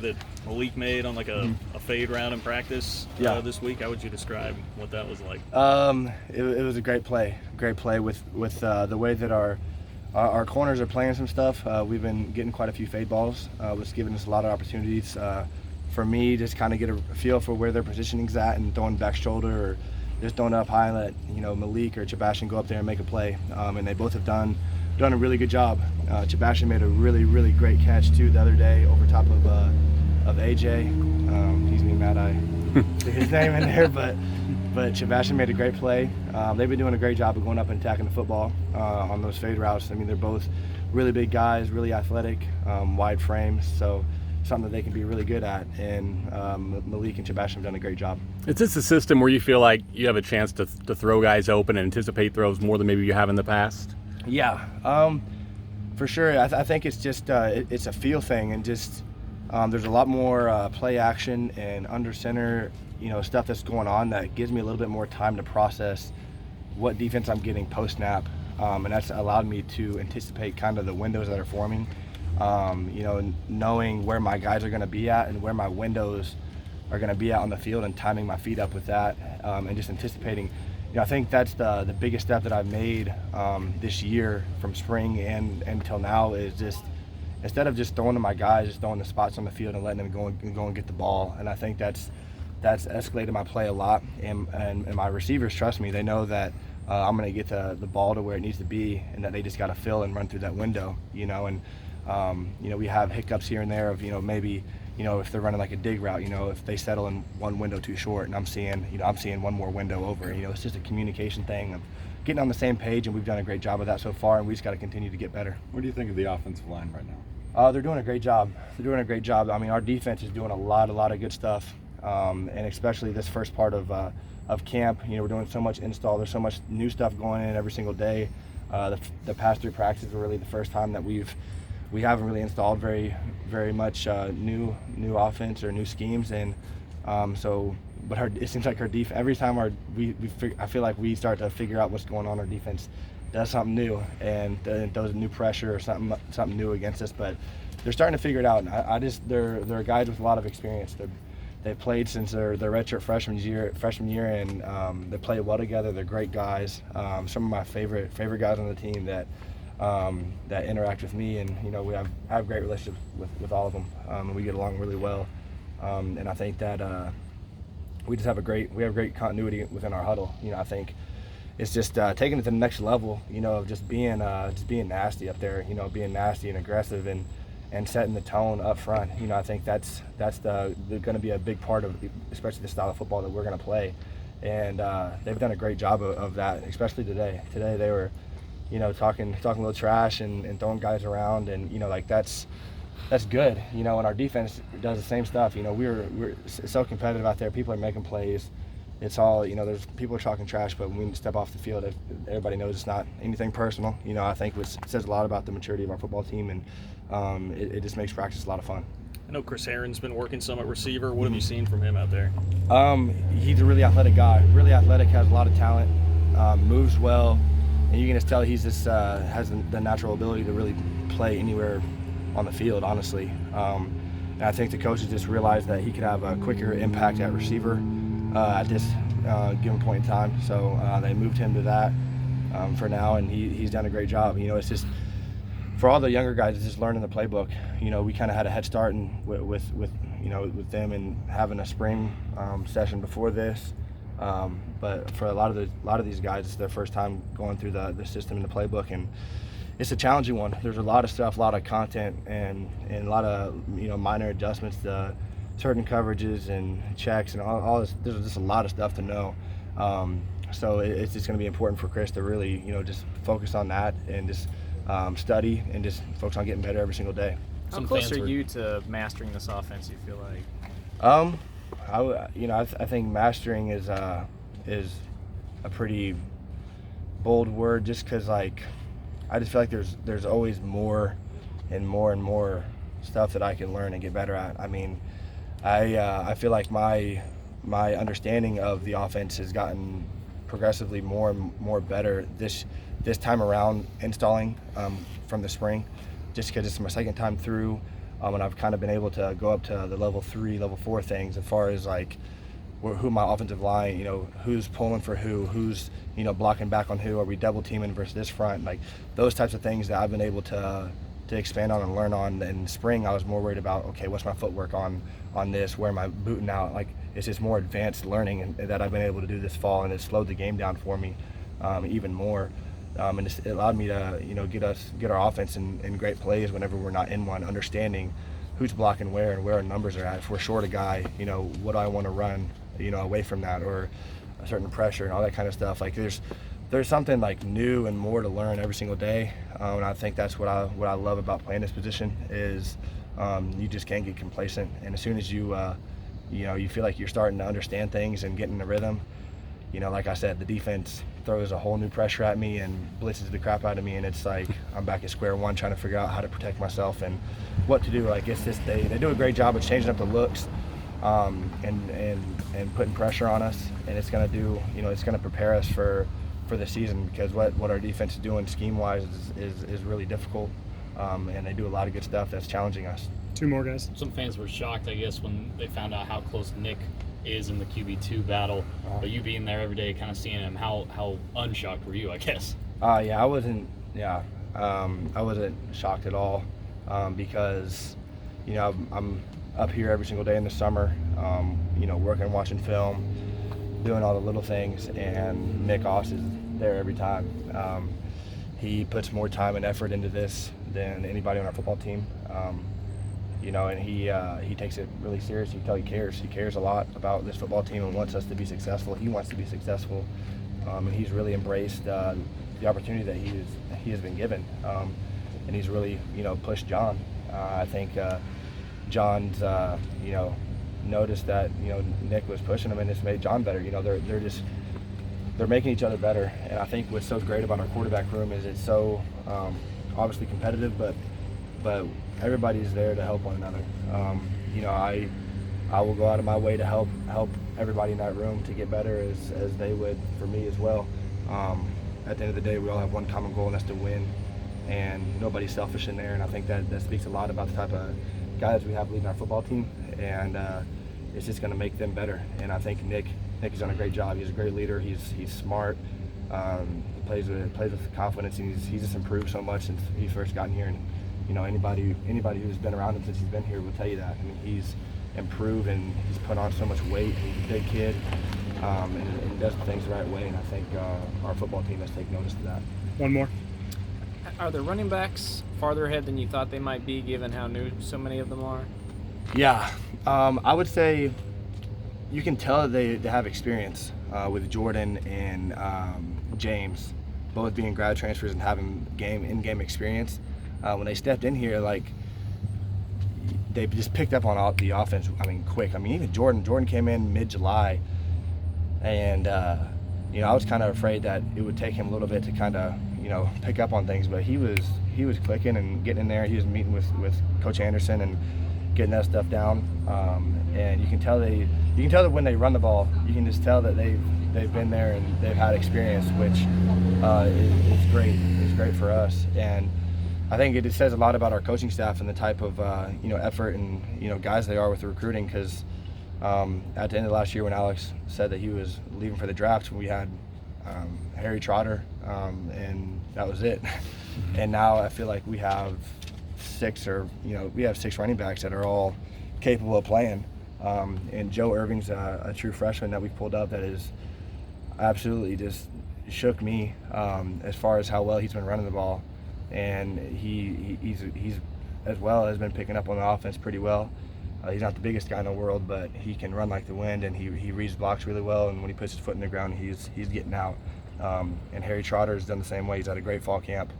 that Malik made on like a fade route in practice this week. How would you describe what that was like? It was a great play with the way that our corners are playing some stuff. We've been getting quite a few fade balls, which is giving us a lot of opportunities for me just kind of get a feel for where their positioning's at and throwing back shoulder or just throwing it up high and let Malik or Sebastian go up there and make a play. And they both have done a really good job. Sebastian made a really great catch too the other day over top of AJ. He's me mad I took his name in there, but Sebastian made a great play. They've been doing a great job of going up and attacking the football on those fade routes. I mean, they're both really big guys, really athletic, wide frames, so something that they can be really good at. And Malik and Sebastian have done a great job. Is this a system where you feel like you have a chance to throw guys open and anticipate throws more than maybe you have in the past? Yeah, for sure. I think it's just it's a feel thing, and just there's a lot more play action and under center, stuff that's going on that gives me a little bit more time to process what defense I'm getting post snap, and that's allowed me to anticipate kind of the windows that are forming. Knowing where my guys are going to be at and where my windows are going to be at on the field and timing my feet up with that, and just anticipating. I think that's the biggest step that I've made this year from spring and until now is just instead of just throwing to my guys, just throwing the spots on the field and letting them go and get the ball. And I think that's escalated my play a lot. And my receivers trust me. They know that I'm going to get the ball to where it needs to be and that they just got to fill and run through that window, And, we have hiccups here and there of, maybe – if they're running like a dig route, if they settle in one window too short and I'm seeing one more window over, it's just a communication thing of getting on the same page, and we've done a great job of that so far, and we just got to continue to get better. What do you think of the offensive line right now? They're doing a great job. I mean, our defense is doing a lot of good stuff, and especially this first part of camp. We're doing so much install. There's so much new stuff going in every single day. The past 3 practices were really the first time that we haven't really installed very much new offense or new schemes, and it seems like our defense every time I feel like we start to figure out what's going on. Our defense does something new and throws new pressure or something new against us, but they're starting to figure it out. And they're guys with a lot of experience. They've played since their redshirt freshman year, and they play well together. They're great guys. Some of my favorite guys on the team that interact with me, and we have great relationships with all of them, and we get along really well, and I think that we have great continuity within our huddle. I think it's just taking it to the next level, of just being nasty up there, being nasty and aggressive and setting the tone up front. I think that's going to be a big part of especially the style of football that we're going to play, and they've done a great job of that, especially today. Today they were talking a little trash and throwing guys around, and that's good. And our defense does the same stuff. We're so competitive out there. People are making plays. It's all there's people are talking trash, but when we step off the field, everybody knows it's not anything personal. I think it says a lot about the maturity of our football team, and it just makes practice a lot of fun. I know Chris Herron's been working some at receiver. What have you seen from him out there? He's a really athletic guy. Really athletic, has a lot of talent, moves well. And you can just tell he's just has the natural ability to really play anywhere on the field, honestly. And I think the coaches just realized that he could have a quicker impact at receiver at this given point in time. So they moved him to that for now, and he's done a great job. It's just for all the younger guys, it's just learning the playbook. We kind of had a head start with them and having a spring session before this. But for a lot of these guys, it's their first time going through the system and the playbook, and it's a challenging one. There's a lot of stuff, a lot of content, and a lot of minor adjustments to certain coverages and checks and all this. There's just a lot of stuff to know. So it's just going to be important for Chris to really just focus on that and just study and just focus on getting better every single day. How close are you to mastering this offense, you feel like? I think mastering is a pretty bold word, just because I just feel like there's always more and more stuff that I can learn and get better at. I mean, I feel like my understanding of the offense has gotten progressively more and more better this time around installing from the spring, just because it's my second time through. And I've kind of been able to go up to the level 3, level 4 things as far as like who my offensive line, who's pulling for who's blocking back on who, are we double teaming versus this front, like those types of things that I've been able to expand on and learn on. In spring, I was more worried about, okay, what's my footwork on this, where am I booting out, like it's just more advanced learning and that I've been able to do this fall, and it slowed the game down for me even more. And it allowed me to get our offense in great plays whenever we're not in one, understanding who's blocking where and where our numbers are at. If we're short a guy, what do I want to run away from that, or a certain pressure and all that kind of stuff. Like there's something like new and more to learn every single day, and I think that's what I love about playing this position is you just can't get complacent. And as soon as you feel like you're starting to understand things and getting in the rhythm, like I said, the defense throws a whole new pressure at me and blitzes the crap out of me, and it's like I'm back at square one trying to figure out how to protect myself and what to do. Like it's just they do a great job of changing up the looks and putting pressure on us, and it's going to do, it's going to prepare us for the season, because what our defense is doing scheme-wise is really difficult, and they do a lot of good stuff that's challenging us. 2 more guys. Some fans were shocked, I guess, when they found out how close Nick is in the QB2 battle, but you being there every day, kind of seeing him, how unshocked were you, I guess? I wasn't shocked at all, because I'm up here every single day in the summer, working, watching film, doing all the little things, and Nick Oss is there every time. He puts more time and effort into this than anybody on our football team, and he takes it really serious. You can tell he cares. He cares a lot about this football team and wants us to be successful. He wants to be successful, and he's really embraced the opportunity that he has been given, and he's really pushed John. I think John's noticed that Nick was pushing him, and it's made John better. They're making each other better, and I think what's so great about our quarterback room is it's so obviously competitive, but everybody's there to help one another. I will go out of my way to help everybody in that room to get better as they would for me as well. At the end of the day, we all have one common goal, and that's to win, and nobody's selfish in there. And I think that speaks a lot about the type of guys we have leading our football team, and it's just going to make them better. And I think Nick has done a great job. He's a great leader. He's smart. He plays with confidence, and he's just improved so much since he first gotten here. And anybody who's been around him since he's been here will tell you that. I mean, he's improved, and he's put on so much weight. He's a big kid, and does things the right way. And I think our football team has taken notice of that. 1 more. Are the running backs farther ahead than you thought they might be, given how new so many of them are? Yeah, I would say you can tell that they have experience with Jordan and James, both being grad transfers and having in-game experience. When they stepped in here, like they just picked up on the offense. I mean, quick. I mean, even Jordan came in mid-July, and I was kind of afraid that it would take him a little bit to kind of pick up on things, but he was clicking and getting in there. He was meeting with Coach Anderson and getting that stuff down, and you can tell that when they run the ball, you can just tell that they've been there and they've had experience, which is great. It's great for us, and I think it says a lot about our coaching staff and the type of effort and guys they are with the recruiting. Because at the end of last year, when Alex said that he was leaving for the draft, we had Harry Trotter, and that was it. And now I feel like we have 6 running backs that are all capable of playing. And Joe Irving's a true freshman that we pulled up that is absolutely just shook me as far as how well he's been running the ball. And he's as well has been picking up on the offense pretty well. He's not the biggest guy in the world, but he can run like the wind, and he reads blocks really well. And when he puts his foot in the ground, he's getting out. And Harry Trotter has done the same way. He's had a great fall camp,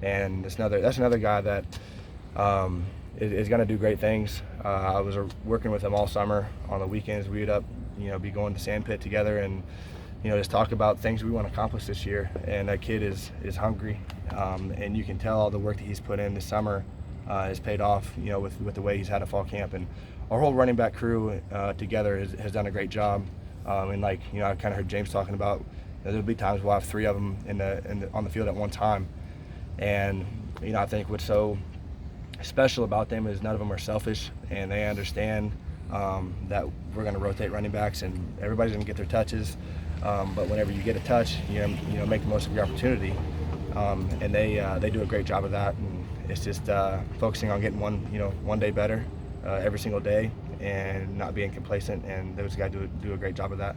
and that's another guy that is going to do great things. I was working with him all summer on the weekends. We would be going to Sandpit together and just talk about things we want to accomplish this year. And that kid is hungry, and you can tell all the work that he's put in this summer has paid off, with the way he's had a fall camp. And our whole running back crew together has done a great job. And I kind of heard James talking about, there'll be times we'll have 3 of them on the field at one time. And I think what's so special about them is none of them are selfish, and they understand that we're going to rotate running backs and everybody's going to get their touches. But whenever you get a touch, you know, make the most of your opportunity. And they do a great job of that. And it's just focusing on getting one day better every single day, and not being complacent. And those guys do a great job of that.